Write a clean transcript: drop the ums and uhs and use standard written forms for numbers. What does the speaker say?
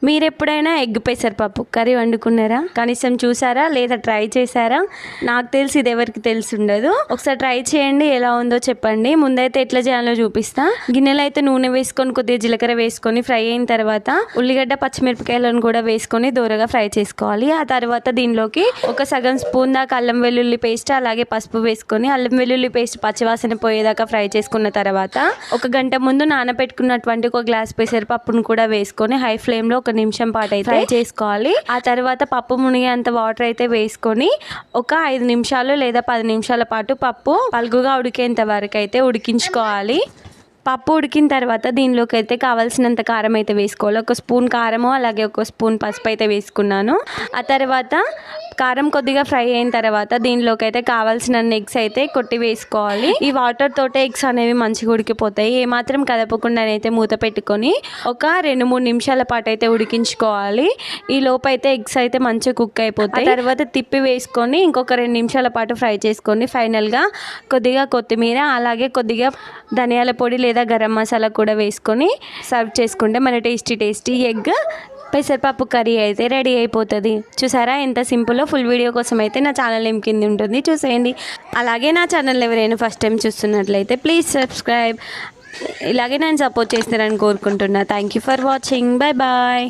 మీరు ఎప్పుడైనా ఎగ్ పెసరపప్పు కర్రీ వండుకున్నారా? కనీసం చూసారా లేదా ట్రై చేశారా? నాకు తెలిసి ఇది ఎవరికి తెలిసి ఉండదు. ఒకసారి ట్రై చేయండి, ఎలా ఉందో చెప్పండి. ముందైతే ఎట్లా చేయాలో చూపిస్తా. గిన్నెలో అయితే నూనె వేసుకొని కొద్దిగా జీలకర్ర వేసుకొని ఫ్రై అయిన తర్వాత ఉల్లిగడ్డ పచ్చిమిరపకాయలను కూడా వేసుకొని దూరగా ఫ్రై చేసుకోవాలి. ఆ తర్వాత దీనిలోకి ఒక సగం స్పూన్ దాకా అల్లం వెల్లుల్లి పేస్ట్ అలాగే పసుపు వేసుకొని అల్లం వెల్లుల్లి పేస్ట్ పచ్చివాసన పోయేదాకా ఫ్రై చేసుకున్న తర్వాత ఒక గంట ముందు నానబెట్టుకున్నటువంటి ఒక గ్లాస్ పెసరపప్పును కూడా వేసుకొని హై ఫ్లేమ్ లో 1 నిమిషం పాటు అయితే ఫ్రై చేసుకోవాలి. ఆ తర్వాత పప్పు మునిగేంత వాటర్ అయితే వేసుకొని ఒక 5 నిమిషాలు లేదా 10 నిమిషాల పాటు పప్పు పలుగుగా ఉడికేంత వరకు అయితే ఉడికించుకోవాలి. పప్పు ఉడికిన తర్వాత దీనిలోకి అయితే కావాల్సినంత కారం అయితే వేసుకోవాలి. 1 స్పూన్ కారము అలాగే 1 స్పూన్ పసుపు అయితే వేసుకున్నాను. ఆ తర్వాత కారం కొద్దిగా ఫ్రై అయిన తర్వాత దీనిలోకి అయితే కావాల్సిన ఎగ్స్ అయితే కొట్టి వేసుకోవాలి. ఈ వాటర్ తోటే ఎగ్స్ అనేవి మంచిగా ఉడికిపోతాయి. ఏమాత్రం కదపకుండానైతే మూత పెట్టుకొని ఒక 2-3 నిమిషాల పాటు అయితే ఉడికించుకోవాలి. ఈ లోపు అయితే ఎగ్స్ అయితే మంచిగా కుక్ అయిపోతాయి. తర్వాత తిప్పి వేసుకొని ఇంకొక 2 నిమిషాల పాటు ఫ్రై చేసుకొని ఫైనల్గా కొద్దిగా కొత్తిమీర అలాగే కొద్దిగా ధనియాల పొడి లేదా గరం మసాలా కూడా వేసుకొని సర్వ్ చేసుకుంటే మన టేస్టీ ఎగ్ పెసరపప్పు కర్రీ అయితే రెడీ అయిపోతుంది. చూసారా ఎంత సింపుల్లో. ఫుల్ వీడియో కోసం అయితే నా ఛానల్ నేమ్ కింద ఉంటుంది, చూసేయండి. అలాగే నా ఛానల్ ఎవరైనా ఫస్ట్ టైం చూస్తున్నట్లయితే ప్లీజ్ సబ్స్క్రైబ్. ఇలాగే నన్ను సపోర్ట్ చేస్తారని కోరుకుంటున్నా. Thank you for watching. Bye bye.